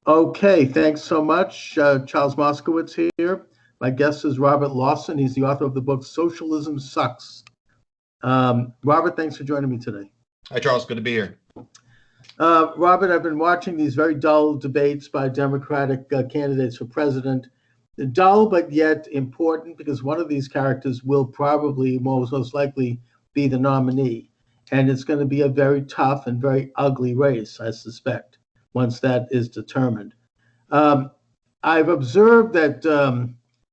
Okay, thanks so much. Charles Moscowitz here. My guest is Robert Lawson. He's the author of the book Socialism Sucks. Robert, thanks for joining me today. Hi, Charles. Good to be here. Robert, I've been watching these very dull debates by Democratic candidates for president. Dull, but yet important because one of these characters will probably most likely be the nominee. And it's going to be a very tough and very ugly race, I suspect, once that is determined. Um, I've observed that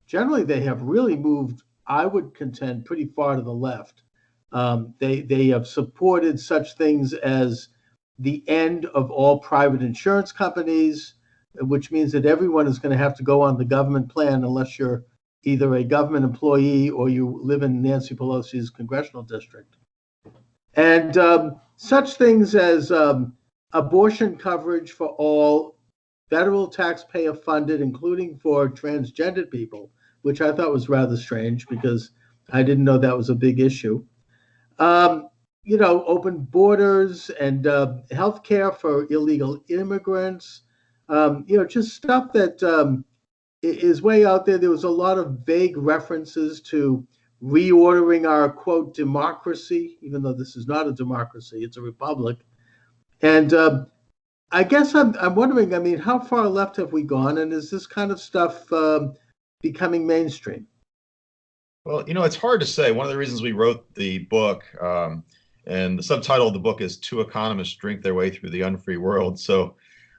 generally they have really moved, I would contend, pretty far to the left. They have supported such things as the end of all private insurance companies, which means that everyone is going to have to go on the government plan unless you're either a government employee or you live in Nancy Pelosi's congressional district. And such things as abortion coverage for all, federal taxpayer funded, including for transgender people, which I thought was rather strange because I didn't know that was a big issue. Um, Open borders and health care for illegal immigrants, just stuff that is way out there. There was a lot of vague references to reordering our quote democracy, even though this is not a democracy, it's a republic. And I guess I'm wondering, I mean, how far left have we gone? And is this kind of stuff becoming mainstream? Well, it's hard to say. One of the reasons we wrote the book, and the subtitle of the book is Two Economists Drink Their Way Through the Unfree World. So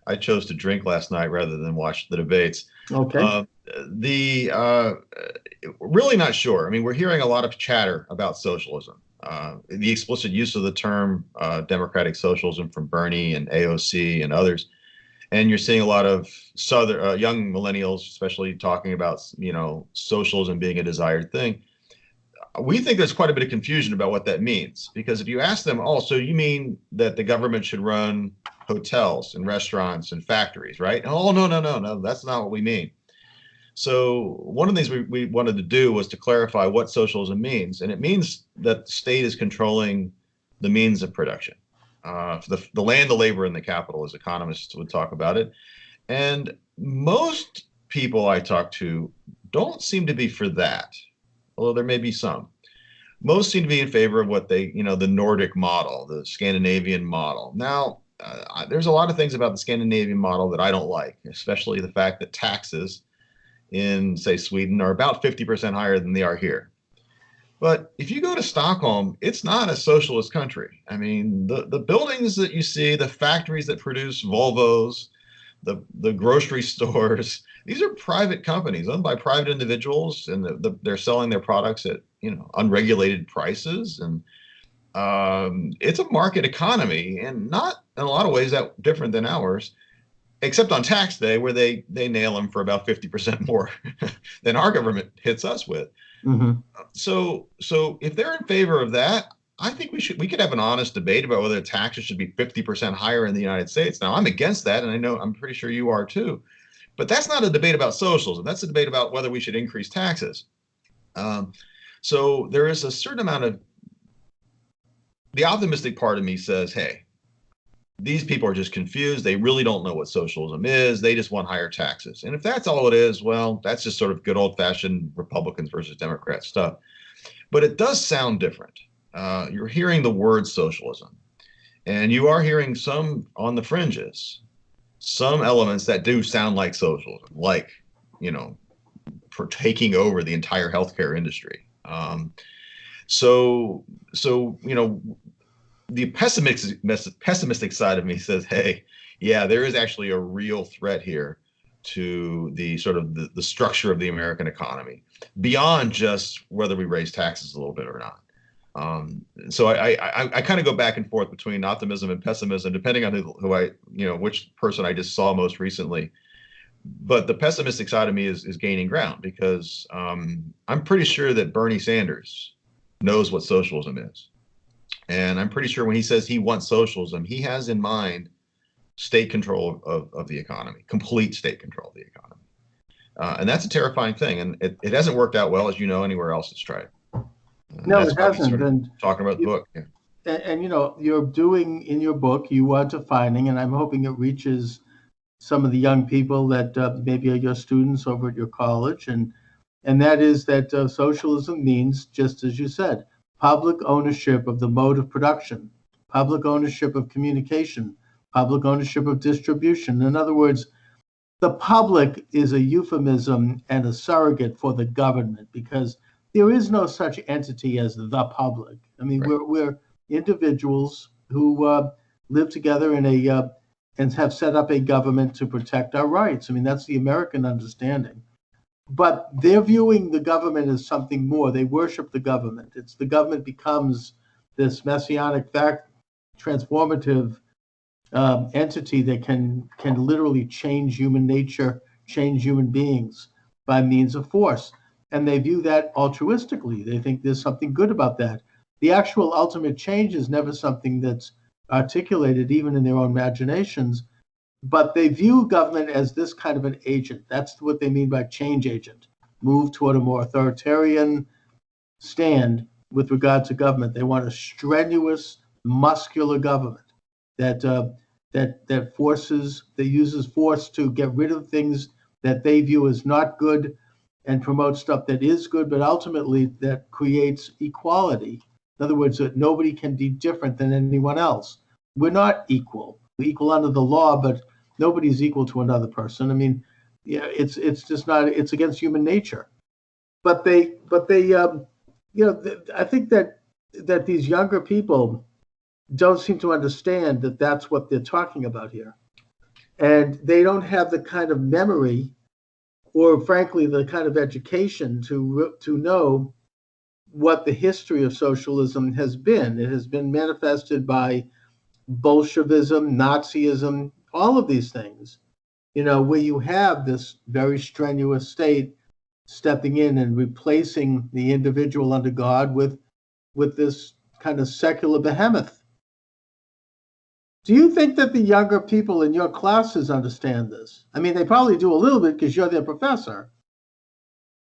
I chose to drink last night rather than watch the debates. Okay. Really not sure. I mean, we're hearing a lot of chatter about socialism. The explicit use of the term democratic socialism from Bernie and AOC and others. And you're seeing a lot of young millennials, especially talking about, socialism being a desired thing. We think there's quite a bit of confusion about what that means, because if you ask them, oh, so you mean that the government should run hotels and restaurants and factories, right? Oh, no, that's not what we mean. So one of the things we wanted to do was to clarify what socialism means. And it means that the state is controlling the means of production, the land, the labor, and the capital, as economists would talk about it. And most people I talk to don't seem to be for that, although there may be some. Most seem to be in favor of what the Nordic model, the Scandinavian model. Now, there's a lot of things about the Scandinavian model that I don't like, especially the fact that taxes in, say, Sweden are about 50% higher than they are here. But if you go to Stockholm, it's not a socialist country. I mean, the buildings that you see, the factories that produce Volvos, the grocery stores, these are private companies owned by private individuals, and they're selling their products at unregulated prices. And it's a market economy, and not in a lot of ways that different than ours, except on tax day, where they nail them for about 50% more than our government hits us with. Mm-hmm. So if they're in favor of that, I think we could have an honest debate about whether taxes should be 50% higher in the United States. Now, I'm against that, and I'm pretty sure you are too. But that's not a debate about socialism. That's a debate about whether we should increase taxes. So there is a certain amount of, the optimistic part of me says, hey, these people are just confused. They really don't know what socialism is. They just want higher taxes. And if that's all it is, well, that's just sort of good old-fashioned Republicans versus Democrats stuff. But it does sound different. You're hearing the word socialism, and you are hearing some on the fringes, some elements that do sound like socialism, like, for taking over the entire healthcare industry. So the pessimistic side of me says, hey, yeah, there is actually a real threat here to the sort of the structure of the American economy, beyond just whether we raise taxes a little bit or not. So I kind of go back and forth between optimism and pessimism, depending on which person I just saw most recently. But the pessimistic side of me is gaining ground, because I'm pretty sure that Bernie Sanders knows what socialism is. And I'm pretty sure when he says he wants socialism, he has in mind state control of the economy, complete state control of the economy. And that's a terrifying thing. And it hasn't worked out well, as you know, anywhere else it's tried. No, it hasn't. And talking about the book. Yeah. And you're doing in your book, you are defining, and I'm hoping it reaches some of the young people that maybe are your students over at your college, and that is that socialism means, just as you said, public ownership of the mode of production, public ownership of communication, public ownership of distribution. In other words, the public is a euphemism and a surrogate for the government because there is no such entity as the public. I mean, Right. we're individuals who live together in a and have set up a government to protect our rights. I mean, that's the American understanding. But they're viewing the government as something more. They worship the government. It's the government becomes this messianic fact, transformative entity that can literally change human nature, change human beings by means of force. And they view that altruistically. They think there's something good about that. The actual ultimate change is never something that's articulated even in their own imaginations, but they view government as this kind of an agent. That's what they mean by change agent. Move toward a more authoritarian stand with regard to government. They want a strenuous, muscular government that that uses force to get rid of things that they view as not good and promote stuff that is good, but ultimately that creates equality. In other words, that nobody can be different than anyone else. We're not equal. We're equal under the law, but nobody's equal to another person. I mean, yeah, it's just not. It's against human nature. But I think that these younger people don't seem to understand that that's what they're talking about here, and they don't have the kind of memory, or frankly, the kind of education to know what the history of socialism has been. It has been manifested by Bolshevism, Nazism, all of these things, where you have this very strenuous state stepping in and replacing the individual under God with this kind of secular behemoth. Do you think that the younger people in your classes understand this? I mean, they probably do a little bit because you're their professor.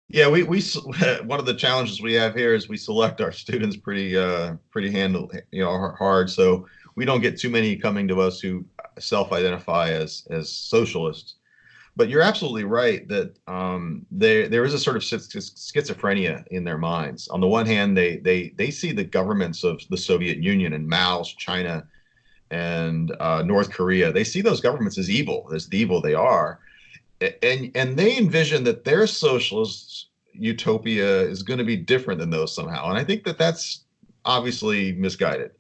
Yeah, we one of the challenges we have here is we select our students pretty hard. So we don't get too many coming to us who self-identify as socialists. But you're absolutely right that there is a sort of schizophrenia in their minds. On the one hand, they see the governments of the Soviet Union and Mao's China and North Korea. They see those governments as evil, as the evil they are, and they envision that their socialist utopia is going to be different than those somehow. And I think that that's obviously misguided.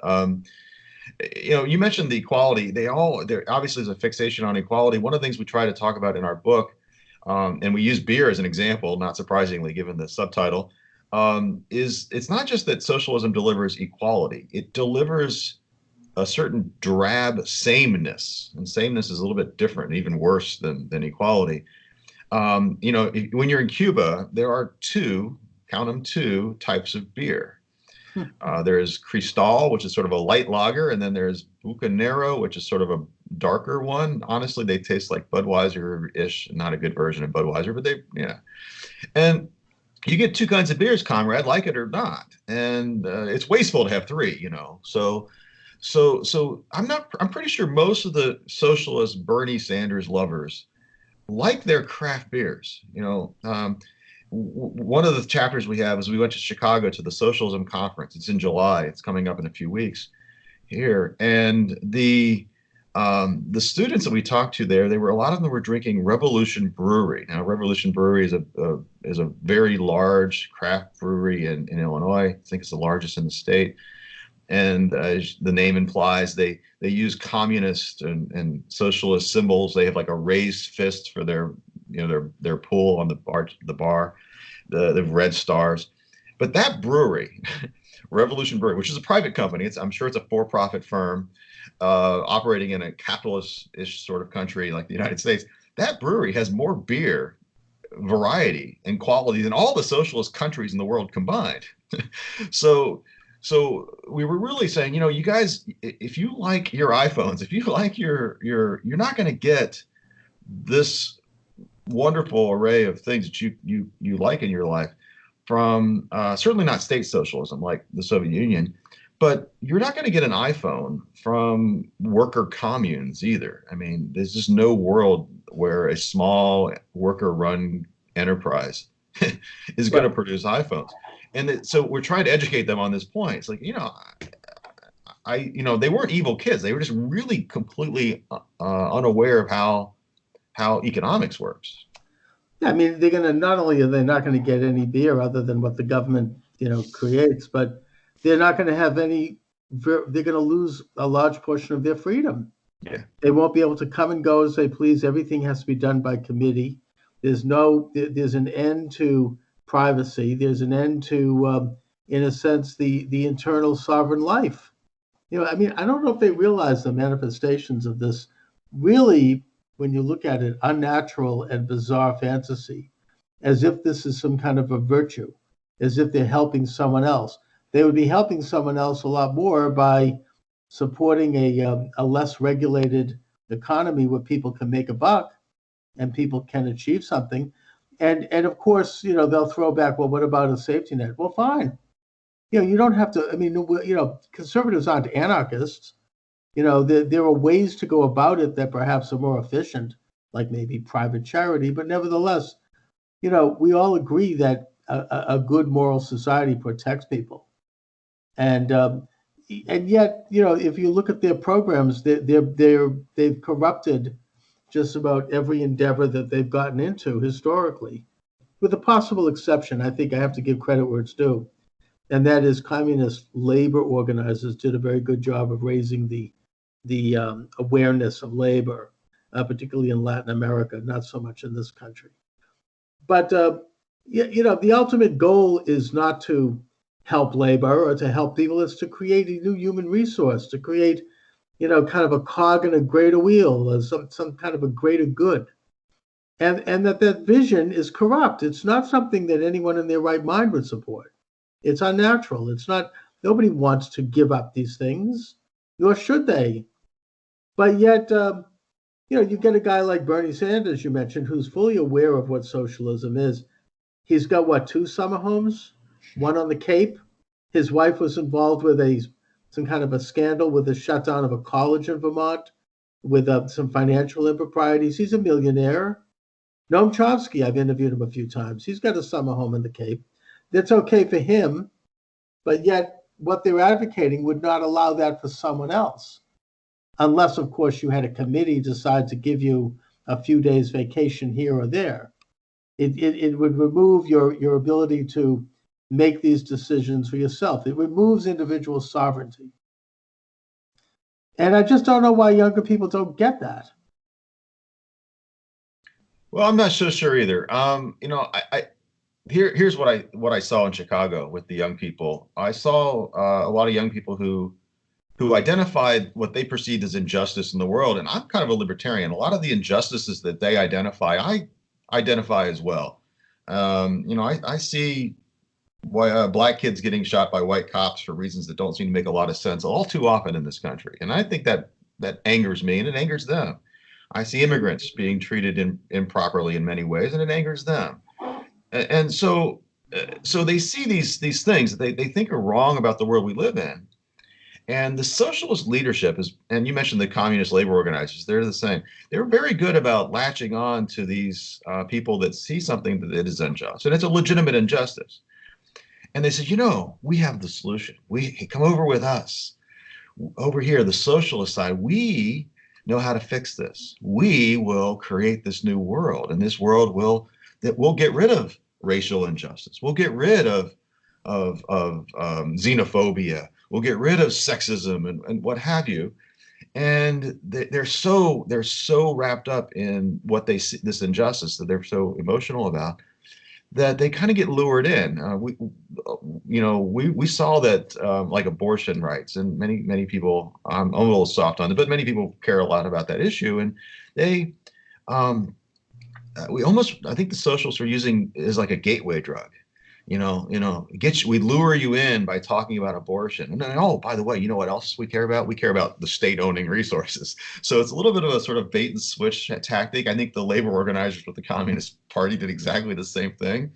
You mentioned the equality. There obviously is a fixation on equality. One of the things we try to talk about in our book, and we use beer as an example, not surprisingly given the subtitle, is it's not just that socialism delivers equality. It delivers a certain drab sameness, and sameness is a little bit different, even worse than equality. When you're in Cuba, there are count them, two types of beer. There's Cristal, which is sort of a light lager, and then there's Bucanero, which is sort of a darker one. Honestly, they taste like Budweiser-ish, not a good version of Budweiser, but and you get two kinds of beers, comrade, like it or not, and it's wasteful to have three, So I'm pretty sure most of the socialist Bernie Sanders lovers like their craft beers. One of the chapters we have is we went to Chicago to the Socialism Conference. It's in July. It's coming up in a few weeks here. And the students that we talked to there, a lot of them were drinking Revolution Brewery. Now, Revolution Brewery is a very large craft brewery in Illinois. I think it's the largest in the state. And as the name implies, they use communist and socialist symbols. They have like a raised fist for their pool on the bar. The red stars. But that brewery, Revolution Brewery, which is a private company, I'm sure it's a for-profit firm operating in a capitalist-ish sort of country like the United States. That brewery has more beer variety and quality than all the socialist countries in the world combined. So we were really saying, you guys, if you like your iPhones, if you like you're not going to get this wonderful array of things that you like in your life from certainly not state socialism like the Soviet Union, But you're not going to get an iPhone from worker communes either. I mean, there's just no world where a small worker-run enterprise is going to Right. produce iPhones. So we're trying to educate them on this point. It's like, they weren't evil kids. They were just really completely unaware of how economics works. Yeah, I mean, they're going to not only are they not going to get any beer other than what the government, creates, but they're not going to have any. They're going to lose a large portion of their freedom. Yeah. They won't be able to come and go as they please. Everything has to be done by committee. There's an end to privacy. There's an end to, in a sense, the internal sovereign life. I mean, I don't know if they realize the manifestations of this really, when you look at it, unnatural and bizarre fantasy, as if this is some kind of a virtue, as if they're helping someone else. They would be helping someone else a lot more by supporting a less regulated economy where people can make a buck and people can achieve something. And of course, they'll throw back, well, what about a safety net? Well, fine. You don't have to. I mean, conservatives aren't anarchists. There are ways to go about it that perhaps are more efficient, like maybe private charity. But nevertheless, we all agree that a good moral society protects people. And yet, if you look at their programs, they've corrupted just about every endeavor that they've gotten into historically, with a possible exception. I think I have to give credit where it's due, and that is communist labor organizers did a very good job of raising the awareness of labor, particularly in Latin America, not so much in this country. But the ultimate goal is not to help labor or to help people. It's to create a new human resource, to create, kind of a cog in a greater wheel, or some kind of a greater good. And that vision is corrupt. It's not something that anyone in their right mind would support. It's unnatural. It's not. Nobody wants to give up these things, nor should they. But yet, you get a guy like Bernie Sanders, you mentioned, who's fully aware of what socialism is. He's got what, 2 summer homes, one on the Cape. His wife was involved with some kind of a scandal with the shutdown of a college in Vermont, with some financial improprieties. He's a millionaire. Noam Chomsky, I've interviewed him a few times. He's got a summer home in the Cape. That's okay for him, but yet what they're advocating would not allow that for someone else, unless, of course, you had a committee decide to give you a few days vacation here or there. It would remove your ability to make these decisions for yourself. It removes individual sovereignty. And I just don't know why younger people don't get that. Well, I'm not so sure either. Here's what I saw in Chicago with the young people. I saw a lot of young people who identified what they perceived as injustice in the world. And I'm kind of a libertarian. A lot of the injustices that they identify, I identify as well. I see why black kids getting shot by white cops for reasons that don't seem to make a lot of sense all too often in this country. And I think that angers me and it angers them. I see immigrants being treated improperly in many ways, and it angers them. And so they see these things that they think are wrong about the world we live in. And the socialist leadership is, and you mentioned the communist labor organizers, they're the same. They're very good about latching on to these people that see something that is unjust, and it's a legitimate injustice. And they say, we have the solution. Come over with us. Over here, the socialist side, we know how to fix this. We will create this new world, and this world will get rid of racial injustice. We'll get rid of xenophobia. We'll get rid of sexism and what have you. And they're so wrapped up in what they see, this injustice that they're so emotional about, that they kind of get lured in. We saw that like abortion rights, and many people, I'm a little soft on it, but many people care a lot about that issue, and they I think the socialists are using it as like a gateway drug. We lure you in by talking about abortion. And then, by the way, you know what else we care about? We care about the state owning resources. So it's a little bit of a sort of bait and switch tactic. I think the labor organizers with the Communist Party did exactly the same thing.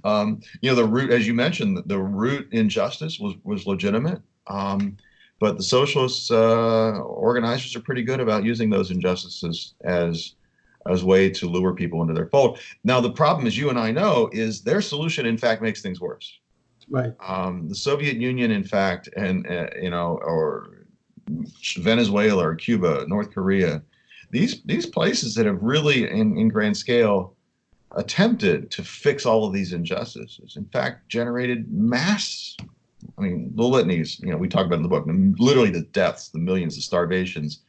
The root, as you mentioned, the root injustice was legitimate. But the socialist organizers are pretty good about using those injustices as way to lure people into their fold. Now, the problem, as you and I know, is their solution, in fact, makes things worse. Right. The Soviet Union, in fact, and or Venezuela or Cuba, North Korea, these places that have really, in grand scale, attempted to fix all of these injustices, in fact, generated mass. I mean, the litanies, we talk about in the book, literally the deaths, the millions, the starvations.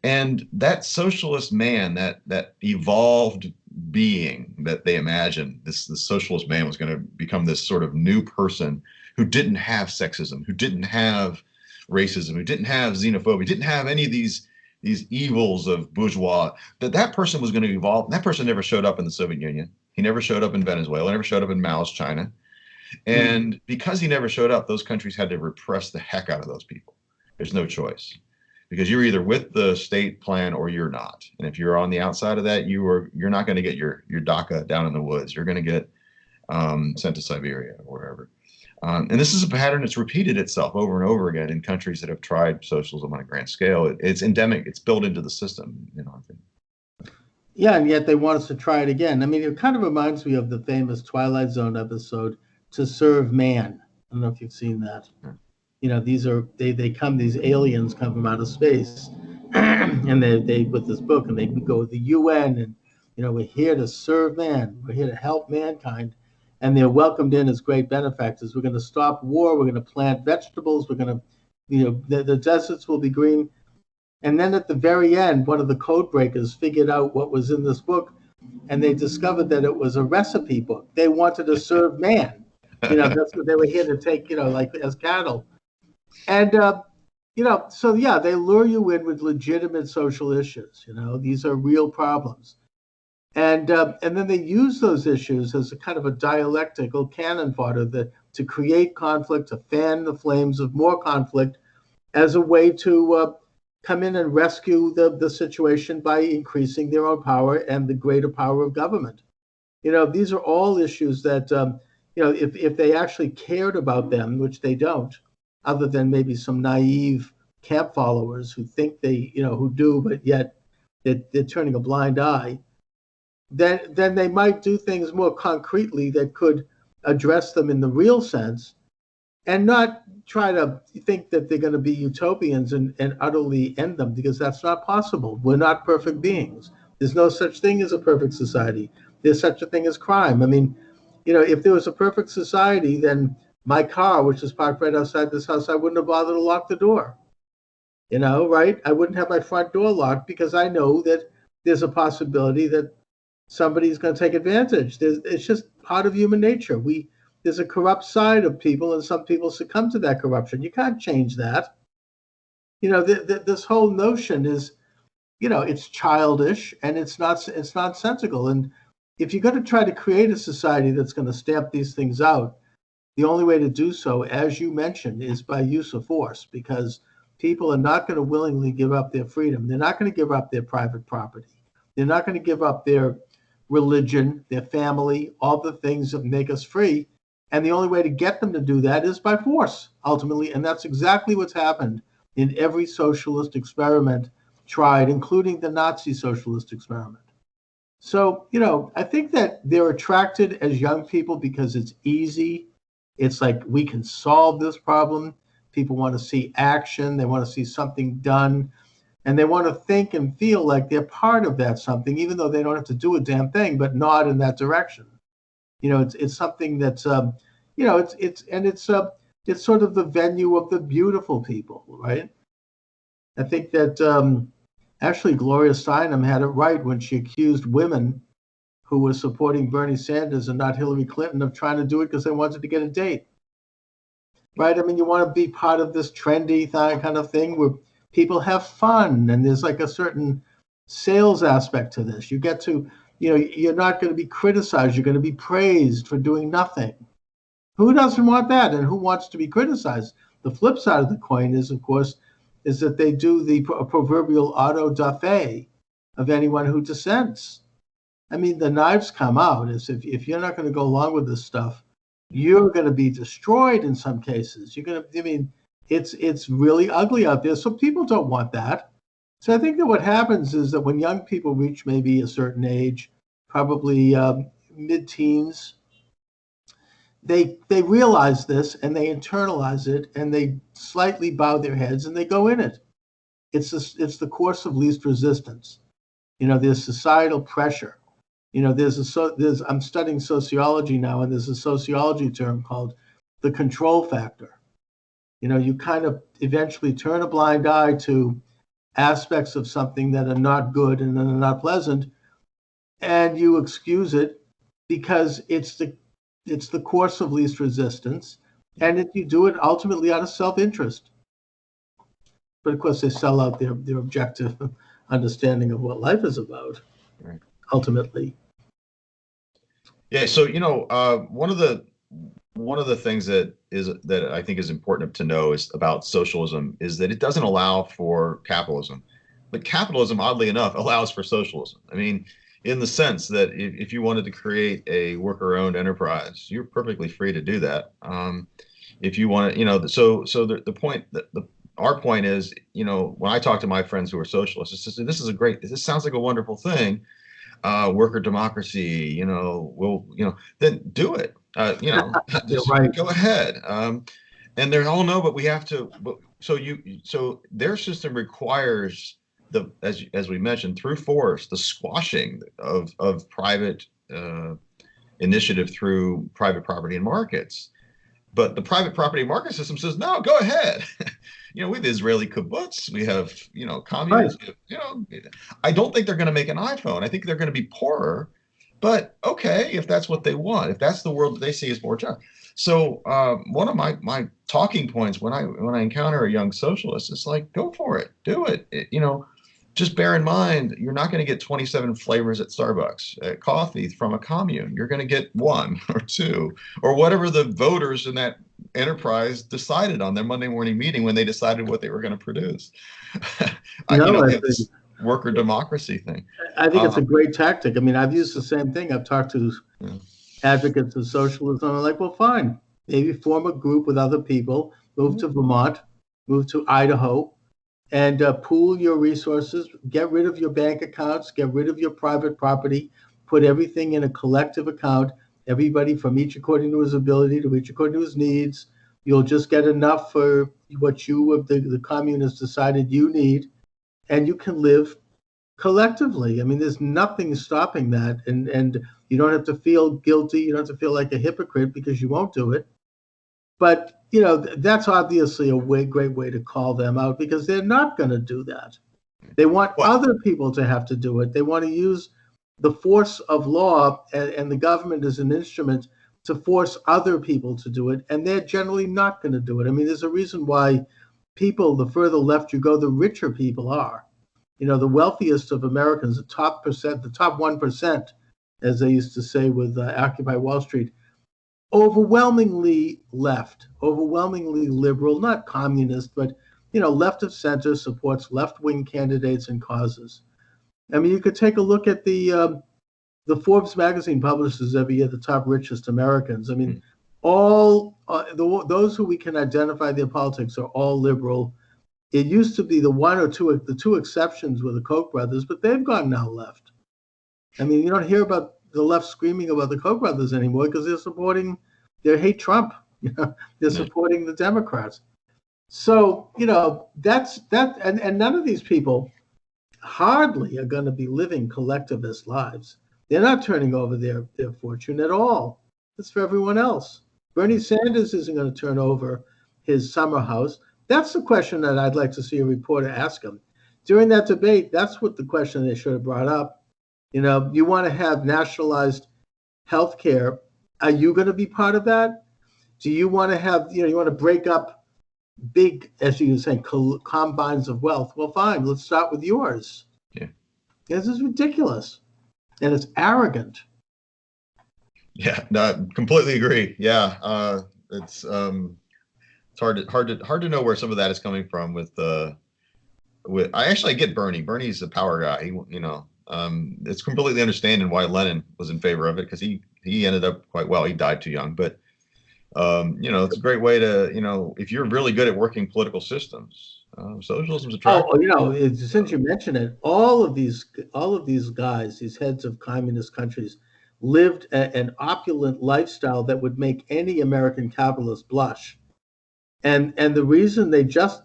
And that socialist man, that evolved being that they imagined, this socialist man was going to become this sort of new person who didn't have sexism, who didn't have racism, who didn't have xenophobia, didn't have any of these evils of bourgeois, that person was going to evolve. And that person never showed up in the Soviet Union. He never showed up in Venezuela, never showed up in Mao's China. And because he never showed up, those countries had to repress the heck out of those people. There's no choice, because you're either with the state plan or you're not. And if you're on the outside of that, you're not going to get your DACA down in the woods. You're going to get sent to Siberia or wherever. And this is a pattern that's repeated itself over and over again in countries that have tried socialism on a grand scale. It's endemic. It's built into the system, I think. Yeah, and yet they want us to try it again. I mean, it kind of reminds me of the famous Twilight Zone episode, To Serve Man. I don't know if you've seen that. These aliens come from outer space, and they with this book, and they go with the UN, and we're here to serve man, we're here to help mankind, and they're welcomed in as great benefactors. We're going to stop war, we're going to plant vegetables, we're going to, the deserts will be green. And then at the very end, one of the code breakers figured out what was in this book, and they discovered that it was a recipe book. They wanted to serve man. That's what they were here to take, like as cattle. And, so yeah, they lure you in with legitimate social issues. These are real problems. And then they use those issues as a kind of a dialectical cannon fodder to create conflict, to fan the flames of more conflict as a way to come in and rescue the situation by increasing their own power and the greater power of government. These are all issues that, if they actually cared about them, which they don't, other than maybe some naive camp followers who think who do, but yet they're turning a blind eye, then they might do things more concretely that could address them in the real sense, and not try to think that they're going to be utopians and utterly end them, because that's not possible. We're not perfect beings. There's no such thing as a perfect society. There's such a thing as crime. I mean, if there was a perfect society, then my car, which is parked right outside this house, I wouldn't have bothered to lock the door. Right? I wouldn't have my front door locked, because I know that there's a possibility that somebody's going to take advantage. It's just part of human nature. There's a corrupt side of people, and some people succumb to that corruption. You can't change that. This whole notion is, it's childish, and it's nonsensical. And if you're going to try to create a society that's going to stamp these things out, the only way to do so, as you mentioned, is by use of force, because people are not going to willingly give up their freedom. They're not going to give up their private property. They're not going to give up their religion, their family, all the things that make us free. And the only way to get them to do that is by force, ultimately. And that's exactly what's happened in every socialist experiment tried, including the Nazi socialist experiment. So, I think that they're attracted as young people because it's easy. It's like, we can solve this problem. People want to see action. They want to see something done. And they want to think and feel like they're part of that something, even though they don't have to do a damn thing, but nod in that direction. It's something that's, it's sort of the venue of the beautiful people, right? I think that actually Gloria Steinem had it right when she accused women who were supporting Bernie Sanders and not Hillary Clinton of trying to do it because they wanted to get a date, right? I mean, you want to be part of this trendy kind of thing where people have fun, and there's like a certain sales aspect to this. You get to, you're not going to be criticized. You're going to be praised for doing nothing. Who doesn't want that? And who wants to be criticized? The flip side of the coin is, of course, is that they do the proverbial auto-da-fe of anyone who dissents. I mean, the knives come out as if you're not going to go along with this stuff, you're going to be destroyed in some cases. You're going to, I mean, it's really ugly out there. So people don't want that. So I think that what happens is that when young people reach maybe a certain age, probably mid-teens, they realize this and they internalize it and they slightly bow their heads and they go in it. It's the course of least resistance. There's societal pressure. I'm studying sociology now, and there's a sociology term called the control factor. You kind of eventually turn a blind eye to aspects of something that are not good and that are not pleasant, and you excuse it because it's the course of least resistance, and you do it ultimately out of self-interest. But of course, they sell out their objective understanding of what life is about, right, ultimately. Yeah. So one of the things that I think is important to know is about socialism is that it doesn't allow for capitalism, but capitalism, oddly enough, allows for socialism. I mean, in the sense that if you wanted to create a worker-owned enterprise, you're perfectly free to do that. If you want to, so the point that our point is, when I talk to my friends who are socialists, it's just, this sounds like a wonderful thing. Worker democracy, then do it. Just right. Go ahead. And they're all no, but we have to. So their system requires as we mentioned, through force, the squashing of private initiative through private property and markets. But the private property market system says, no, go ahead. We have Israeli kibbutz, we have, communists, right. I don't think they're going to make an iPhone. I think they're going to be poorer, but okay, if that's what they want, if that's the world that they see as more just. So one of my talking points when I encounter a young socialist is like, go for it, do it. Just bear in mind, you're not going to get 27 flavors at Starbucks coffee from a commune. You're going to get one or two or whatever the voters in that enterprise decided on their Monday morning meeting when they decided what they were going to produce. This worker democracy thing. I think it's a great tactic. I mean, I've used the same thing. I've talked to advocates of socialism. I'm like, well, fine. Maybe form a group with other people, move to Vermont, move to Idaho, and pool your resources, get rid of your bank accounts, get rid of your private property, put everything in a collective account, everybody from each according to his ability to each according to his needs. You'll just get enough for what the communists decided you need, and you can live collectively. I mean, there's nothing stopping that, and you don't have to feel guilty. You don't have to feel like a hypocrite because you won't do it. But that's obviously a great way to call them out because they're not going to do that. They want other people to have to do it. They want to use the force of law and the government as an instrument to force other people to do it, and they're generally not going to do it. I mean, there's a reason why people, the further left you go, the richer people are. The wealthiest of Americans, the top 1%, as they used to say with Occupy Wall Street, overwhelmingly left, overwhelmingly liberal, not communist, but left of center, supports left-wing candidates and causes. I mean, you could take a look at the Forbes magazine publishes every year the top richest Americans. I mean, all those who we can identify their politics are all liberal. It used to be the two exceptions were the Koch brothers, but they've gone now left. I mean, you don't hear about the left screaming about the Koch brothers anymore because they hate Trump. They're supporting the Democrats. So, that's that. And none of these people hardly are going to be living collectivist lives. They're not turning over their fortune at all. It's for everyone else. Bernie Sanders isn't going to turn over his summer house. That's the question that I'd like to see a reporter ask him. During that debate, that's what the question they should have brought up. You want to have nationalized health care. Are you going to be part of that? Do you want to have, you want to break up big, as you were saying, combines of wealth? Well, fine, let's start with yours. Yeah. This is ridiculous. And it's arrogant. Yeah, no, completely agree. Yeah. It's hard to know where some of that is coming from with I get Bernie. Bernie's a power guy. It's completely understanding why Lenin was in favor of it because he ended up quite well. He died too young, but It's a great way to, if you're really good at working political systems, socialism's Oh, attractive. since you mention it, all of these guys, these heads of communist countries, lived an opulent lifestyle that would make any American capitalist blush. And the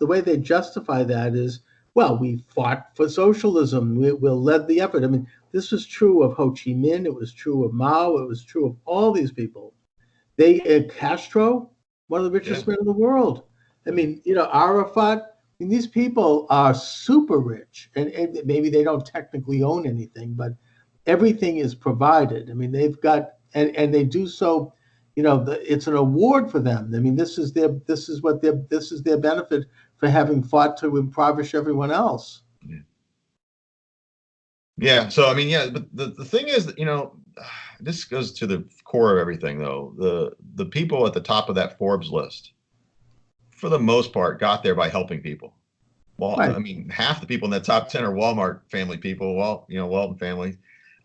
way they justify that is, well, we fought for socialism. We led the effort. I mean, this was true of Ho Chi Minh. It was true of Mao. It was true of all these people. Castro, one of the Yeah. richest men in the world. I mean, Arafat. I mean, these people are super rich, and maybe they don't technically own anything, but everything is provided. I mean, they've got, and they do so. It's an award for them. I mean, this is their benefit for having fought to impoverish everyone else. Yeah. So, I mean, yeah, but the thing is that, this goes to the core of everything, though. The people at the top of that Forbes list, for the most part, got there by helping people. Well, Right. I mean, half the people in that top 10 are Walmart family people. Well, Walton family.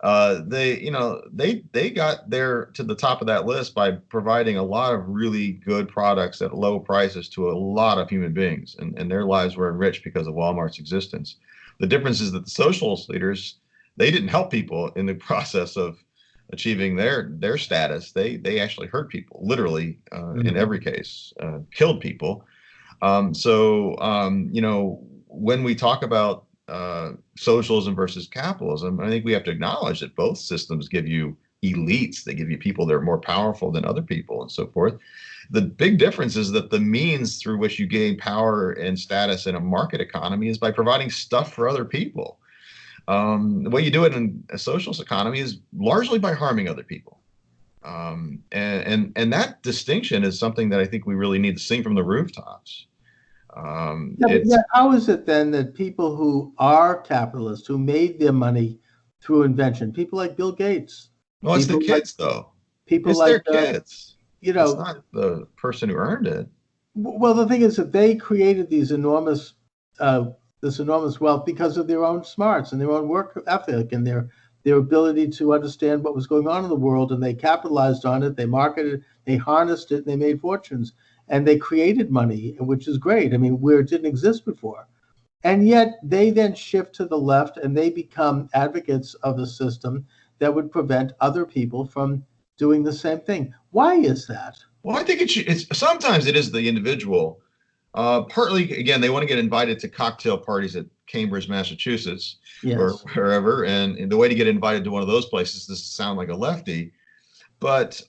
They got there to the top of that list by providing a lot of really good products at low prices to a lot of human beings, and their lives were enriched because of Walmart's existence. The difference is that the socialist leaders, they didn't help people in the process of achieving their status. They actually hurt people, literally, in every case, killed people. When we talk about socialism versus capitalism, I think we have to acknowledge that both systems give you elites. They give you people that are more powerful than other people and so forth. The big difference is that the means through which you gain power and status in a market economy is by providing stuff for other people. The way you do it in a socialist economy is largely by harming other people. And that distinction is something that I think we really need to sing from the rooftops. How is it then that people who are capitalists, who made their money through invention, people like Bill Gates, Well, it's the people like kids, though. people It's like their kids. you It's know, not the person who earned it. well, the thing is that they created this enormous wealth because of their own smarts and their own work ethic and their ability to understand what was going on in the world, and they capitalized on it. They marketed, they harnessed it, and they made fortunes, and they created money, which is great. I mean, where it didn't exist before. And yet they then shift to the left and they become advocates of a system that would prevent other people from doing the same thing. Why is that? Well, I think it's sometimes it is the individual. Partly, again, they want to get invited to cocktail parties at Cambridge, Massachusetts, or Yes. wherever. And the way to get invited to one of those places is to sound like a lefty. But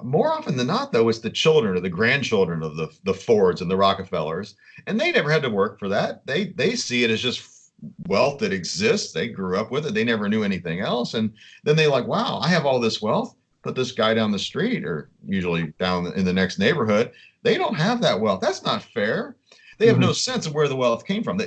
more often than not, though, it's the children or the grandchildren of the Fords and the Rockefellers, and they never had to work for that. They see it as just wealth that exists. They grew up with it. They never knew anything else, and then they like, wow, I have all this wealth. But this guy down the street, or usually down in the next neighborhood, they don't have that wealth. That's not fair. They have no sense of where the wealth came from.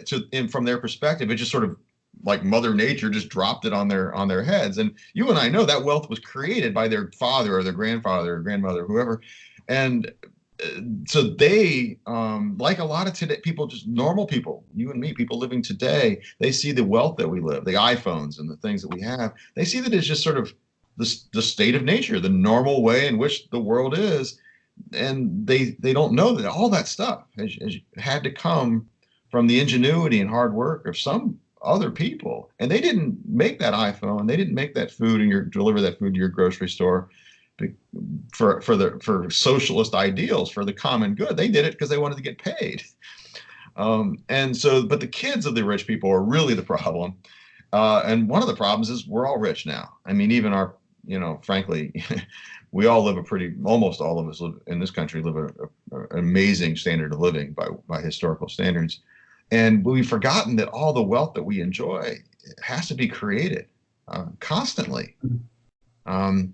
From their perspective, it just sort of like Mother Nature just dropped it on their heads. And you and I know that wealth was created by their father or their grandfather or grandmother, whoever. And so they, like a lot of today people, just normal people, you and me, people living today, they see the wealth that we live, the iPhones and the things that we have. They see that it's just sort of the state of nature, the normal way in which the world is. And they don't know that all that stuff has had to come from the ingenuity and hard work of some other people. And they didn't make that iPhone, they didn't make that food and deliver that food to your grocery store for socialist ideals, for the common good. They did it because they wanted to get paid. But the kids of the rich people are really the problem. And one of the problems is we're all rich now. I mean, even our, frankly, we all live almost all of us live in this country, live an amazing standard of living by historical standards. And we've forgotten that all the wealth that we enjoy has to be created constantly. I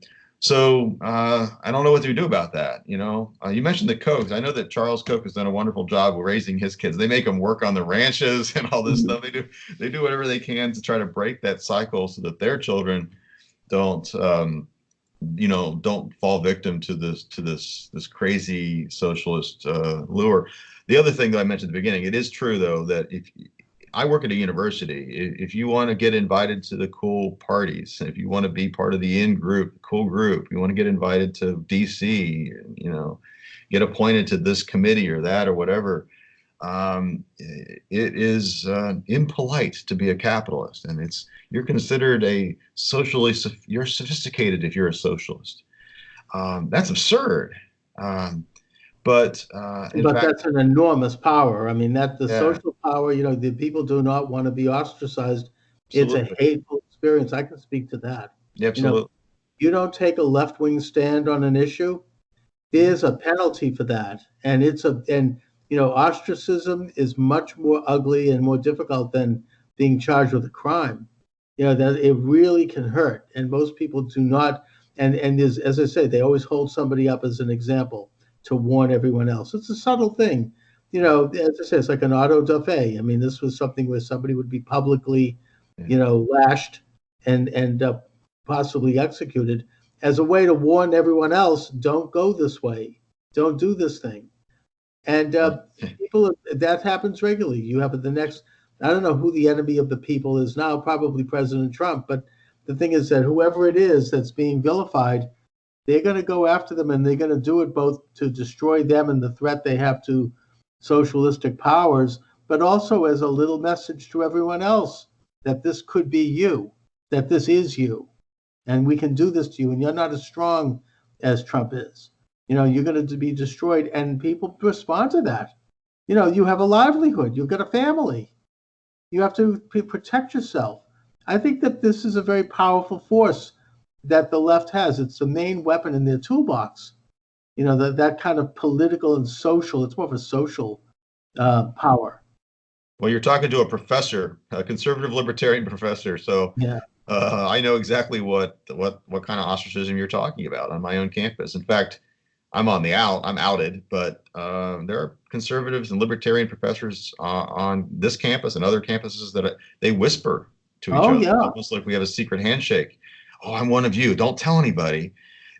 don't know what to do about that. You mentioned the Kochs. I know that Charles Koch has done a wonderful job of raising his kids. They make them work on the ranches and all this stuff. They do whatever they can to try to break that cycle so that their children don't fall victim to this crazy socialist lure. The other thing that I mentioned at the beginning, it is true though that I work at a university. If you want to get invited to the cool parties, if you want to be part of the in group, cool group, you want to get invited to DC, get appointed to this committee or that or whatever, it is impolite to be a capitalist, and you're considered you're sophisticated if you're a socialist. That's absurd. But in fact, that's an enormous power. I mean, that the yeah, social power, the people do not want to be ostracized. absolutely. It's a hateful experience. I can speak to that. Absolutely. You don't take a left-wing stand on an issue, there's a penalty for that. And ostracism is much more ugly and more difficult than being charged with a crime. That it really can hurt. And most people do not, and there's, as I say, they always hold somebody up as an example to warn everyone else. It's a subtle thing. As I say, it's like an auto da fe. I mean, this was something where somebody would be publicly, lashed and possibly executed as a way to warn everyone else, don't go this way, don't do this thing. And that happens regularly. You have I don't know who the enemy of the people is now, probably President Trump, but the thing is that whoever it is that's being vilified, they're going to go after them, and they're going to do it both to destroy them and the threat they have to socialistic powers, but also as a little message to everyone else that this could be you, that this is you, and we can do this to you, and you're not as strong as Trump is. You're going to be destroyed, and people respond to that. You have a livelihood, you've got a family, you have to protect yourself. I think that this is a very powerful force that the left has. It's the main weapon in their toolbox. That kind of political and social, it's more of a social power. Well, you're talking to a professor, a conservative libertarian professor. So yeah. I know exactly what kind of ostracism you're talking about on my own campus. In fact, I'm outed, but there are conservatives and libertarian professors on this campus and other campuses that they whisper to each other, almost like we have a secret handshake. Oh, I'm one of you. Don't tell anybody.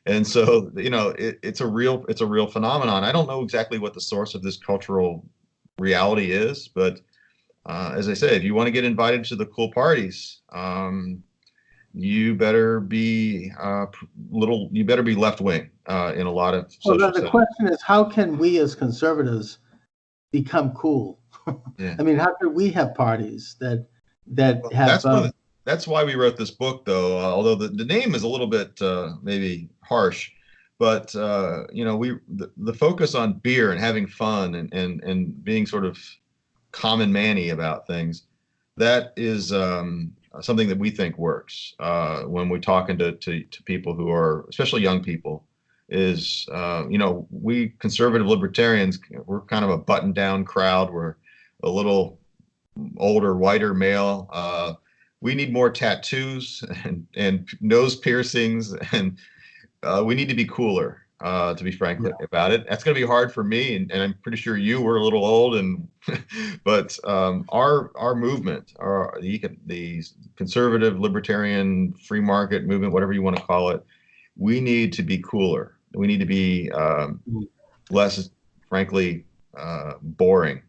And so, it's a real phenomenon. I don't know exactly what the source of this cultural reality is, but as I say, if you want to get invited to the cool parties, you better be left wing in a lot of social Well, the settings. question is, how can we as conservatives become cool? Yeah. I mean, how can we have parties that have? That's why we wrote this book, though. Although the name is a little bit maybe harsh, but the focus on beer and having fun and being sort of common manny about things, that is something that we think works when we're talking to people who are, especially young people. Is we conservative libertarians, we're kind of a buttoned down crowd. We're a little older, whiter male. We need more tattoos and nose piercings, and we need to be cooler, to be frank about it. That's going to be hard for me, and I'm pretty sure you were a little old, but our movement, the conservative, libertarian, free market movement, whatever you want to call it, we need to be cooler. We need to be less, frankly, boring.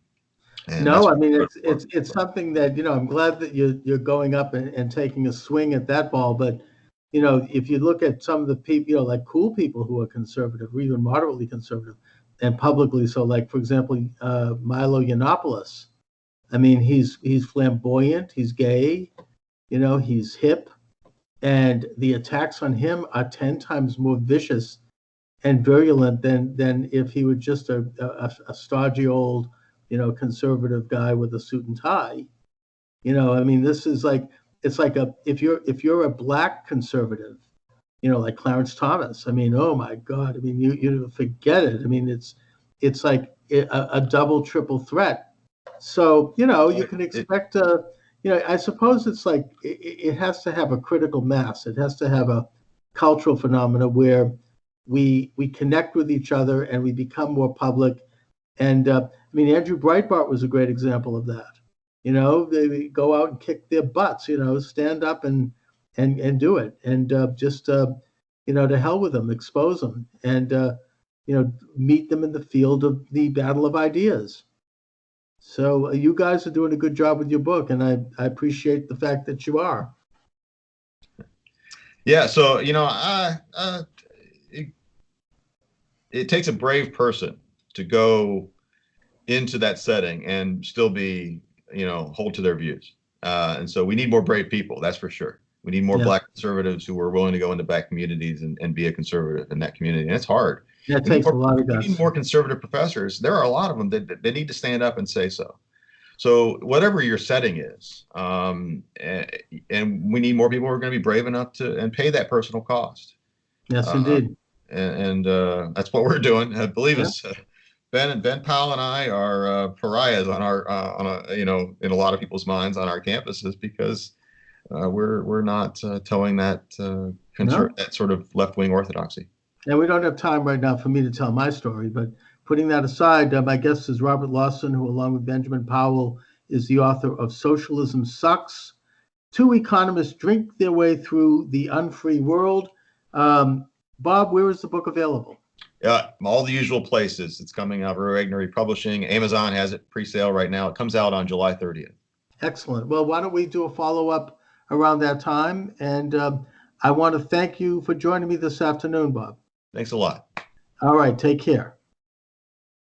And no, I mean it's something that I'm glad that you're going up and taking a swing at that ball. But if you look at some of the people, like cool people who are conservative, or even moderately conservative, and publicly so, like for example, Milo Yiannopoulos. I mean, he's flamboyant, he's gay, he's hip, and the attacks on him are 10 times more vicious and virulent than if he were just a stodgy old conservative guy with a suit and tie. I mean, this is like, it's like if you're a black conservative, like Clarence Thomas. I mean, oh my God. I mean, you forget it. I mean, it's like a double, triple threat. So, you can expect I suppose it's like it has to have a critical mass. It has to have a cultural phenomena where we connect with each other and we become more public. And I mean, Andrew Breitbart was a great example of that. They go out and kick their butts. Stand up and do it, and to hell with them, expose them, and meet them in the field of the battle of ideas. So you guys are doing a good job with your book, and I appreciate the fact that you are. Yeah. So, it takes a brave person to go into that setting and still be, hold to their views. And so we need more brave people, that's for sure. We need more Black conservatives who are willing to go into Black communities and be a conservative in that community. And it's hard. That takes a lot of guts. We need more conservative professors. There are a lot of them that they need to stand up and say so. So whatever your setting is, and we need more people who are going to be brave enough to and pay that personal cost. Yes, indeed. And that's what we're doing. Believe us, Ben Powell and I are pariahs on in a lot of people's minds on our campuses because we're not towing that that sort of left-wing orthodoxy. And we don't have time right now for me to tell my story, but putting that aside, my guest is Robert Lawson, who, along with Benjamin Powell, is the author of Socialism Sucks. Two economists drink their way through the unfree world. Bob, where is the book available? All the usual places. It's coming out. Regnery Publishing. Amazon has it pre-sale right now. It comes out on July 30th. Excellent. Well, why don't we do a follow-up around that time? And I want to thank you for joining me this afternoon, Bob. Thanks a lot. All right. Take care.